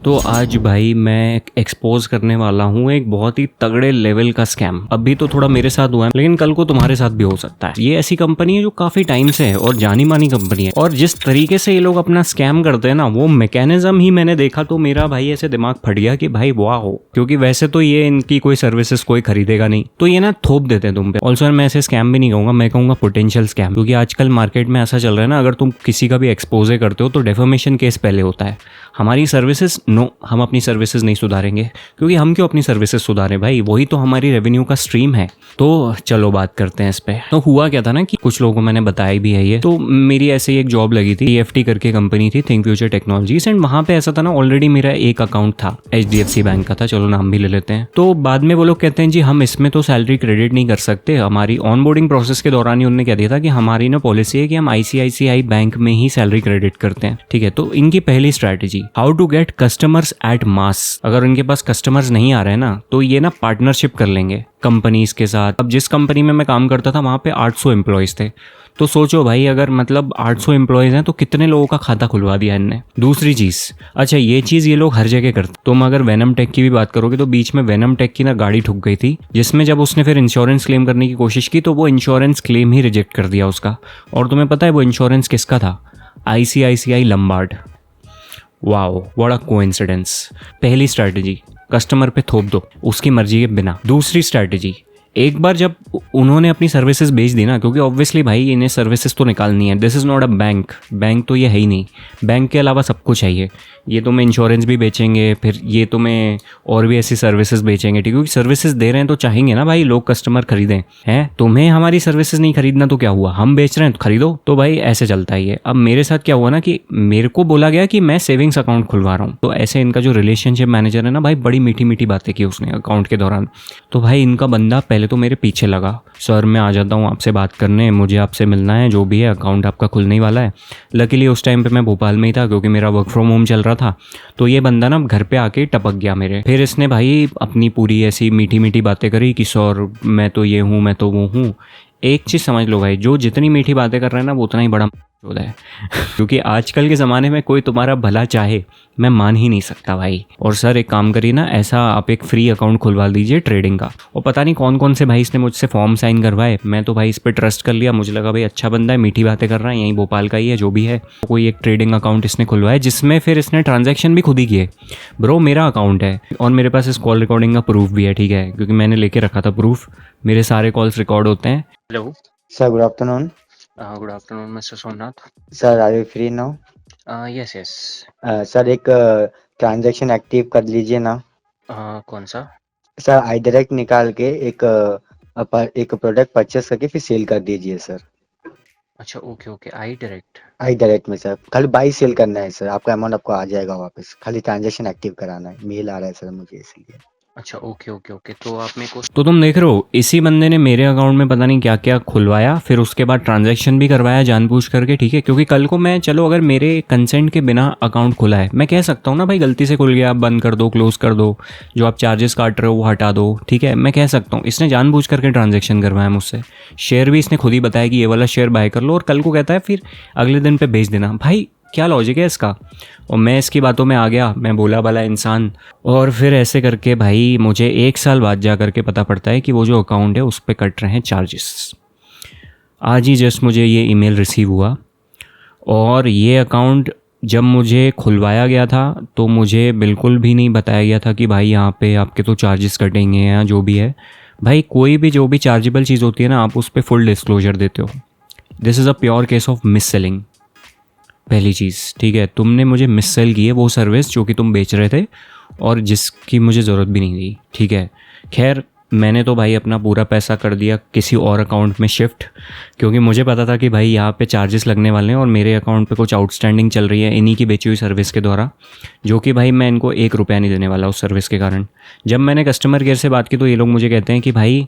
तो आज भाई मैं एक्सपोज करने वाला हूँ एक बहुत ही तगड़े लेवल का स्कैम। अभी तो थोड़ा मेरे साथ हुआ है, लेकिन कल को तुम्हारे साथ भी हो सकता है। ये ऐसी कंपनी है जो काफी टाइम से है और जानी मानी कंपनी है, और जिस तरीके से ये लोग अपना स्कैम करते हैं ना, वो मैकेनिज्म ही मैंने देखा तो मेरा भाई ऐसे दिमाग फट गया कि भाई वाह हो, क्योंकि वैसे तो ये इनकी कोई सर्विसेज कोई खरीदेगा नहीं, तो ये ना थोप देते हैं तुम पे। ऑल्सो मैं ऐसे स्कैम भी नहीं कहूंगा, मैं कहूंगा पोटेंशियल स्कैम, क्योंकि आजकल मार्केट में ऐसा चल रहा है ना, अगर तुम किसी का भी एक्सपोजे करते हो तो डेफर्मेशन केस पहले होता है। हमारी सर्विसेज नो, हम अपनी सर्विसेज नहीं सुधारेंगे, क्योंकि हम क्यों अपनी सर्विसेज सुधारें भाई, वही तो हमारी रेवेन्यू का स्ट्रीम है। तो चलो बात करते हैं इस पे। तो हुआ क्या था ना कि कुछ लोगों को मैंने बताया भी है ये, तो मेरी ऐसे ही एक जॉब लगी थी, TFT करके कंपनी थी, थिंक फ्यूचर टेक्नोलॉजीज, एंड वहां पे ऐसा था ना, ऑलरेडी मेरा एक अकाउंट था HDFC बैंक का था, चलो नाम भी ले लेते हैं। तो बाद में वो लोग कहते हैं जी हम इसमें तो सैलरी क्रेडिट नहीं कर सकते। हमारी ऑनबोर्डिंग प्रोसेस के दौरान ही उन्होंने कह दिया था कि हमारी ना पॉलिसी है कि हम ICICI बैंक में ही सैलरी क्रेडिट करते हैं, ठीक है। तो इनकी पहली strategy, how to get customers at mass. अगर उनके पास कस्टमर्स नहीं आ रहे हैं ना, तो ये ना पार्टनरशिप कर लेंगे कंपनीज के साथ। अब जिस कंपनी में मैं काम करता था वहां पे 800 एम्प्लॉयज थे, तो सोचो भाई अगर मतलब 800 एम्प्लॉयज हैं तो कितने लोगों का खाता खुलवा दिया इनने। दूसरी चीज, अच्छा ये चीज ये लोग हर जगह करते। तुम अगर वेनम टेक की भी बात करोगे तो बीच में वेनम टेक की ना गाड़ी ठुक गई थी, जिसमें जब उसने फिर इंश्योरेंस क्लेम करने की कोशिश की तो वो इंश्योरेंस क्लेम ही रिजेक्ट कर दिया उसका। और तुम्हें पता है वो इंश्योरेंस किसका था? ICICI Lombard. Wow what a coincidence. पहली स्ट्रैटेजी, कस्टमर पे थोप दो उसकी मर्जी के बिना। दूसरी स्ट्रैटेजी, एक बार जब उन्होंने अपनी सर्विसेज बेच दी ना, क्योंकि ऑब्वियसली भाई इन्हें सर्विसेज तो निकालनी है, this is not a bank, bank तो ये है ही नहीं, बैंक के अलावा सब कुछ है ये तुम्हें इंश्योरेंस भी बेचेंगे, फिर ये तुम्हें और भी ऐसी सर्विसेज बेचेंगे, ठीक है, क्योंकि सर्विसेज दे रहे हैं तो चाहेंगे ना भाई लोग कस्टमर खरीदें। हैं तुम्हें हमारी सर्विसेज नहीं खरीदना तो क्या हुआ, हम बेच रहे हैं तो खरीदो। तो भाई ऐसे चलता है ये। अब मेरे साथ क्या हुआ ना कि मेरे को बोला गया कि मैं सेविंग्स अकाउंट खुलवा रहा हूँ, तो ऐसे इनका जो रिलेशनशिप मैनेजर है ना भाई, बड़ी मीठी मीठी बातें की उसने अकाउंट के दौरान। तो भाई इनका बंदा पहले तो मेरे पीछे लगा, सर मैं आ जाता हूँ आपसे बात करने, मुझे आपसे मिलना है, जो भी है अकाउंट आपका खुलने ही वाला है। लकीली उस टाइम पे मैं भोपाल में ही था, क्योंकि मेरा वर्क फ्रॉम होम चल रहा था। तो ये बंदा ना घर पे आके टपक गया मेरे। फिर इसने भाई अपनी पूरी ऐसी मीठी मीठी बातें करी कि सर मैं तो ये हूँ, मैं तो वो हूँ। एक चीज़ समझ लो भाई, जो जितनी मीठी बातें कर रहे हैं ना वो उतना ही बड़ा होता है क्योंकि आजकल के ज़माने में कोई तुम्हारा भला चाहे, मैं मान ही नहीं सकता भाई। और सर एक काम करिए ना, ऐसा आप एक फ्री अकाउंट खुलवा दीजिए ट्रेडिंग का। और पता नहीं कौन कौन से भाई इसने मुझसे फॉर्म साइन करवाए, मैं तो भाई इस पर ट्रस्ट कर लिया, मुझे लगा भाई अच्छा बंदा है, मीठी बातें कर रहा है, यहीं भोपाल का ही है जो भी है। कोई एक ट्रेडिंग अकाउंट इसने खुलवाया जिसमें फिर इसने ट्रांजेक्शन भी खुद ही किए। ब्रो मेरा अकाउंट है और मेरे पास इस कॉल रिकॉर्डिंग का प्रूफ भी है, ठीक है, क्योंकि मैंने लेके रखा था प्रूफ, मेरे सारे कॉल्स रिकॉर्ड होते हैं। Hello sir, good afternoon. Good afternoon mister Somnath. Sir, are you free now? Yes yes. Sir, एक ट्रांजैक्शन एक्टिव कर लीजिए ना। कौन सा? सर, आई डायरेक्ट निकाल के एक प्रोडक्ट परचेस करके फिर सेल कर दीजिए सर। अच्छा ओके ओके, आई डायरेक्ट। आई डायरेक्ट में सर खाली बाई सेल करना है सर, आपका अमाउंट आपको आ जाएगा वापस, खाली ट्रांजैक्शन एक्टिव कराना है। मेल आ रहा है सर मुझे इसलिए। अच्छा ओके ओके ओके, तो आप मेरे को, तो तुम देख रहे हो इसी बंदे ने मेरे अकाउंट में पता नहीं क्या क्या खुलवाया, फिर उसके बाद ट्रांजैक्शन भी करवाया जानबूझ करके, ठीक है, क्योंकि कल को मैं, चलो अगर मेरे कंसेंट के बिना अकाउंट खुला है, मैं कह सकता हूँ ना भाई गलती से खुल गया, आप बंद कर दो, क्लोज कर दो, जो आप चार्जेस काट रहे हो वो हटा दो, ठीक है, मैं कह सकता हूँ। इसने जानबूझ करके ट्रांजेक्शन करवाया मुझसे, शेयर भी इसने खुद ही बताया कि ये वाला शेयर बाय कर लो, और कल को कहता है फिर अगले दिन पे भेज देना। भाई क्या लॉजिक है इसका? और मैं इसकी बातों में आ गया, मैं बोला भला इंसान, और फिर ऐसे करके भाई मुझे 1 साल बाद जा करके पता पड़ता है कि वो जो अकाउंट है उस पर कट रहे हैं चार्जेस। आज ही जस्ट मुझे ये ईमेल रिसीव हुआ, और ये अकाउंट जब मुझे खुलवाया गया था तो मुझे बिल्कुल भी नहीं बताया गया था कि भाई यहाँ पे आपके तो चार्जेस कटेंगे या जो भी है। भाई कोई भी जो भी चार्जेबल चीज़ होती है ना, आप उस पर फुल डिस्क्लोजर देते हो। This is a pure case of miss selling. पहली चीज़, ठीक है, तुमने मुझे मिस सेल की है वो सर्विस जो कि तुम बेच रहे थे और जिसकी मुझे ज़रूरत भी नहीं थी, ठीक है। खैर मैंने तो भाई अपना पूरा पैसा कर दिया किसी और अकाउंट में शिफ्ट, क्योंकि मुझे पता था कि भाई यहाँ पे चार्जेस लगने वाले हैं और मेरे अकाउंट पे कुछ आउटस्टैंडिंग चल रही है इन्हीं की बेची हुई सर्विस के द्वारा, जो कि भाई मैं इनको 1 रुपया नहीं देने वाला उस सर्विस के कारण। जब मैंने कस्टमर केयर से बात की तो ये लोग मुझे कहते हैं कि भाई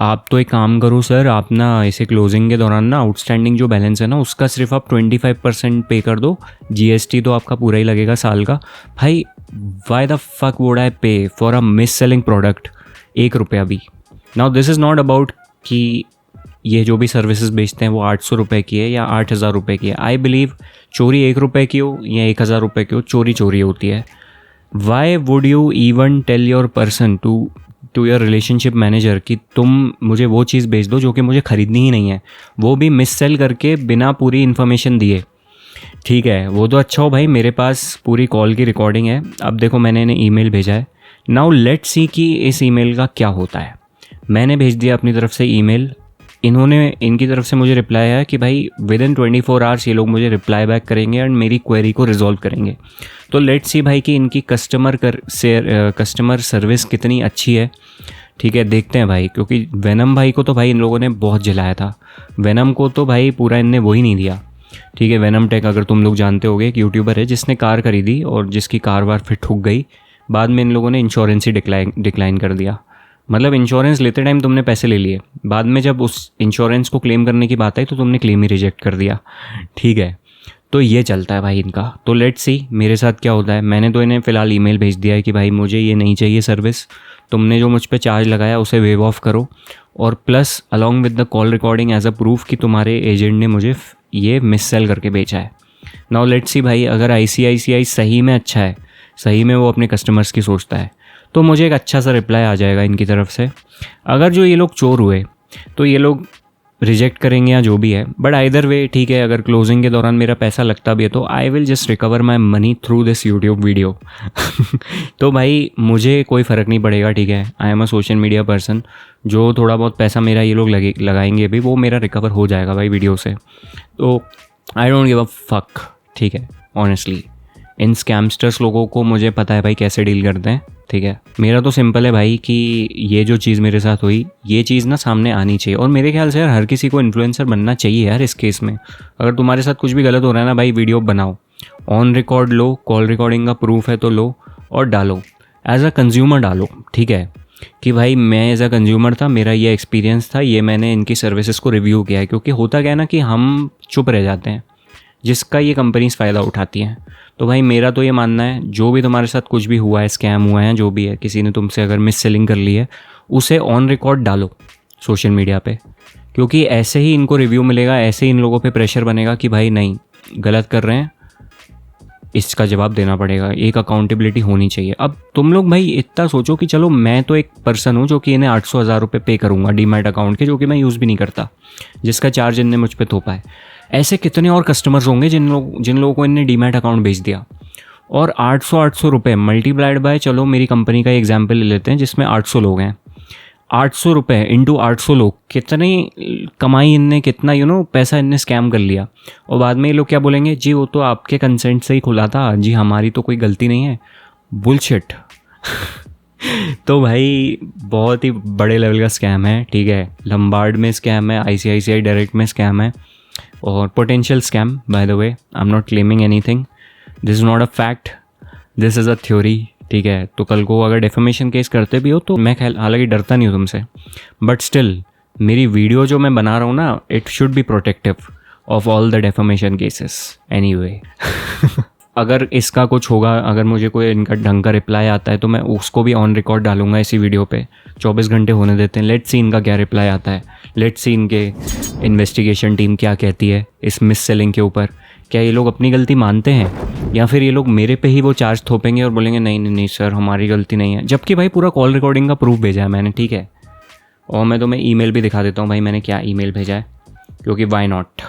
आप तो एक काम करो सर, आप ना इसे क्लोजिंग के दौरान ना आउटस्टैंडिंग जो बैलेंस है ना उसका सिर्फ आप 25% पे कर दो, GST तो आपका पूरा ही लगेगा साल का। भाई why the fuck would I pay for a mis selling product 1 रुपया भी? Now this is not about कि ये जो भी सर्विसेज बेचते हैं वो 800 रुपये की है या 8000 रुपये की है। आई बिलीव चोरी 1 रुपये की हो या 1000 रुपये की हो, चोरी चोरी होती है। Why would you even tell your person to your relationship manager कि तुम मुझे वो चीज़ भेज दो जो कि मुझे ख़रीदनी ही नहीं है, वो भी मिस सेल करके बिना पूरी इन्फॉर्मेशन दिए। ठीक है, वो तो अच्छा हो भाई, मेरे पास पूरी कॉल की रिकॉर्डिंग है। अब देखो मैंने इन्हें ईमेल भेजा है, नाउ लेट्स सी कि इस ईमेल का क्या होता है। मैंने भेज दिया अपनी तरफ से ईमेल, इन्होंने इनकी तरफ से मुझे रिप्लाई आया कि भाई विद इन 24 आवर्स ये लोग मुझे रिप्लाई बैक करेंगे एंड मेरी क्वेरी को रिजॉल्व करेंगे। तो लेट्स सी भाई कि इनकी कस्टमर सर्विस कितनी अच्छी है। ठीक है, देखते हैं भाई, क्योंकि वेनम भाई को तो भाई इन लोगों ने बहुत जलाया था। वेनम को तो भाई पूरा इनने वो ही नहीं दिया। ठीक है, वेनम टेक अगर तुम लोग जानते होगे, एक यूट्यूबर है जिसने कार खरीदी और जिसकी कार वार फिर ठुक गई, बाद में इन लोगों ने इंश्योरेंस ही डिक्लाइन कर दिया। मतलब इंश्योरेंस लेते टाइम तुमने पैसे ले लिए, बाद में जब उस इंश्योरेंस को क्लेम करने की बात आई तो तुमने क्लेम ही रिजेक्ट कर दिया। ठीक है, तो ये चलता है भाई इनका। तो लेट्स सी मेरे साथ क्या होता है। मैंने तो इन्हें फ़िलहाल ईमेल भेज दिया है कि भाई मुझे ये नहीं चाहिए सर्विस, तुमने जो मुझ पे चार्ज लगाया उसे वेव ऑफ करो, और plus along with the call recording as a proof कि तुम्हारे एजेंट ने मुझे ये मिस सेल करके बेचा है। नाउ लेट्स सी भाई, अगर ICICI सही में अच्छा है, सही में वो अपने कस्टमर्स की सोचता है, तो मुझे एक अच्छा सा रिप्लाई आ जाएगा इनकी तरफ से। अगर जो ये लोग चोर हुए तो ये लोग रिजेक्ट करेंगे या जो भी है, बट आइदर वे ठीक है। अगर क्लोजिंग के दौरान मेरा पैसा लगता भी है तो I will just recover my money through this YouTube video. तो भाई मुझे कोई फ़र्क नहीं पड़ेगा। ठीक है, I am a social media person, जो थोड़ा बहुत पैसा मेरा ये लोग लगाएंगे भी, वो मेरा रिकवर हो जाएगा भाई वीडियो से। तो I don't give a fuck. ठीक है, ऑनेस्टली इन स्कैमस्टर्स लोगों को मुझे पता है भाई कैसे डील करते हैं। ठीक है, मेरा तो सिंपल है भाई कि ये जो चीज़ मेरे साथ हुई, ये चीज़ ना सामने आनी चाहिए, और मेरे ख्याल से यार हर किसी को इन्फ्लुएंसर बनना चाहिए यार इस केस में। अगर तुम्हारे साथ कुछ भी गलत हो रहा है ना भाई, वीडियो बनाओ, on record low, call recording का प्रूफ है तो लो, और डालो, एज अ कंज्यूमर डालो। ठीक है, कि भाई मैं एज अ कंज्यूमर था, मेरा ये एक्सपीरियंस था, ये मैंने इनकी सर्विसेज को रिव्यू किया है। क्योंकि होता क्या है ना कि हम चुप रह जाते हैं, जिसका ये कंपनीज फ़ायदा उठाती हैं। तो भाई मेरा तो ये मानना है, जो भी तुम्हारे साथ कुछ भी हुआ है, स्कैम हुआ है, जो भी है, किसी ने तुमसे अगर मिस सेलिंग कर ली है, उसे ऑन रिकॉर्ड डालो सोशल मीडिया पे, क्योंकि ऐसे ही इनको रिव्यू मिलेगा, ऐसे ही इन लोगों पे प्रेशर बनेगा कि भाई नहीं, गलत कर रहे हैं, इसका जवाब देना पड़ेगा। एक अकाउंटेबिलिटी होनी चाहिए। अब तुम लोग भाई इतना सोचो कि चलो मैं तो एक पर्सन हूँ जो कि इन्हें 800,000 रुपये पे करूँगा डीमैट अकाउंट के, जो कि मैं यूज़ भी नहीं करता, जिसका चार्ज इनने मुझ पर थोपा है। ऐसे कितने और कस्टमर्स होंगे जिन लोगों को इनने डीमैट अकाउंट भेज दिया, और 800 रुपये मल्टीप्लाइड बाय, चलो मेरी कंपनी का एग्जाम्पल ले लेते हैं जिसमें 800 लोग हैं, 800 रुपये इंटू 800 लोग, कितनी कमाई इनने, कितना पैसा इनने स्कैम कर लिया। और बाद में ये लोग क्या बोलेंगे, जी वो तो आपके कंसेंट से ही खुला था जी, हमारी तो कोई गलती नहीं है। बुलशिट। तो भाई बहुत ही बड़े लेवल का स्कैम है। ठीक है, लंबार्ड में स्कैम है, ICICI डायरेक्ट में स्कैम है, और potential scam. By the way I am not claiming anything, this is not a fact, this is a theory. ठीक है, तो कल को अगर डेफेमेशन केस करते भी हो तो मैं हालांकि डरता नहीं हूँ तुमसे, बट स्टिल मेरी वीडियो जो मैं बना रहा हूँ ना, it should be protective of all the defamation cases anyway. अगर इसका कुछ होगा, अगर मुझे कोई इनका ढंग का रिप्लाई आता है तो मैं उसको भी ऑन रिकॉर्ड डालूंगा इसी वीडियो पे। 24 घंटे होने देते हैं, लेट्स सी इनका क्या रिप्लाई आता है, लेट्स सी इनके इन्वेस्टिगेशन टीम क्या कहती है इस मिस सेलिंग के ऊपर। क्या ये लोग अपनी गलती मानते हैं, या फिर ये लोग मेरे पे ही वो चार्ज थोपेंगे और बोलेंगे नहीं नहीं नहीं सर हमारी गलती नहीं है, जबकि भाई पूरा कॉल रिकॉर्डिंग का प्रूफ भेजा है मैंने। ठीक है, और मैं तुम्हें ईमेल भी दिखा देता हूँ भाई मैंने क्या ईमेल भेजा है, क्योंकि वाई नॉट।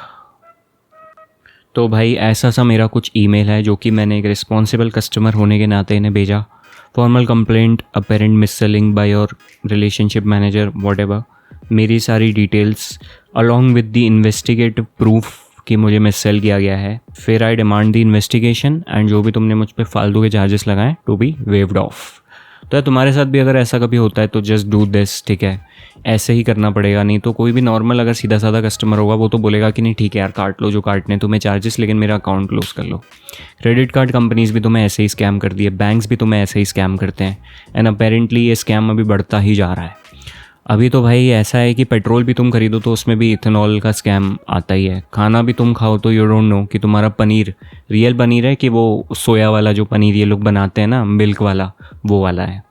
तो भाई ऐसा सा मेरा कुछ ईमेल है जो कि मैंने एक रिस्पॉन्सिबल कस्टमर होने के नाते इन्हें भेजा। Formal complaint apparent miss selling by your relationship manager whatever, मेरी सारी details along with the investigative proof कि मुझे मिस सेल किया गया है। फिर आई डिमांड द इन्वेस्टिगेशन एंड जो भी तुमने मुझ पर फालतू के चार्जेस लगाए टू बी वेव्ड ऑफ। तो तुम्हारे साथ भी अगर ऐसा कभी होता है तो जस्ट डू दिस। ठीक है, ऐसे ही करना पड़ेगा, नहीं तो कोई भी नॉर्मल अगर सीधा साधा कस्टमर होगा वो तो बोलेगा कि नहीं ठीक है यार काट लो जो काटने तुम्हें चार्जेस, लेकिन मेरा अकाउंट क्लोज कर लो। क्रेडिट कार्ड कंपनीज भी तुम्हें ऐसे ही स्कैम करती है, बैंक्स भी तुम्हें ऐसे ही स्कैम करते हैं, एंड अपेरेंटली ये स्कैम अभी बढ़ता ही जा रहा है। अभी तो भाई ऐसा है कि पेट्रोल भी तुम खरीदो तो उसमें भी इथेनॉल का स्कैम आता ही है। खाना भी तुम खाओ तो यू डोंट नो कि तुम्हारा पनीर रियल पनीर है कि वो सोया वाला जो पनीर ये लोग बनाते हैं ना मिल्क वाला, वो वाला है।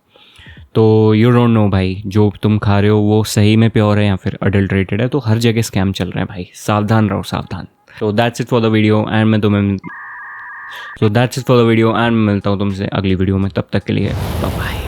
तो यू डोंट नो भाई जो तुम खा रहे हो वो सही में प्योर है या फिर अडल्ट्रेटेड है। तो हर जगह स्कैम चल रहे हैं भाई, सावधान रहो सावधान। तो that's it for the video, and मैं तुम्हें so that's it for the video and मिलता हूँ तुमसे अगली वीडियो में, तब तक के लिए बाय बाय।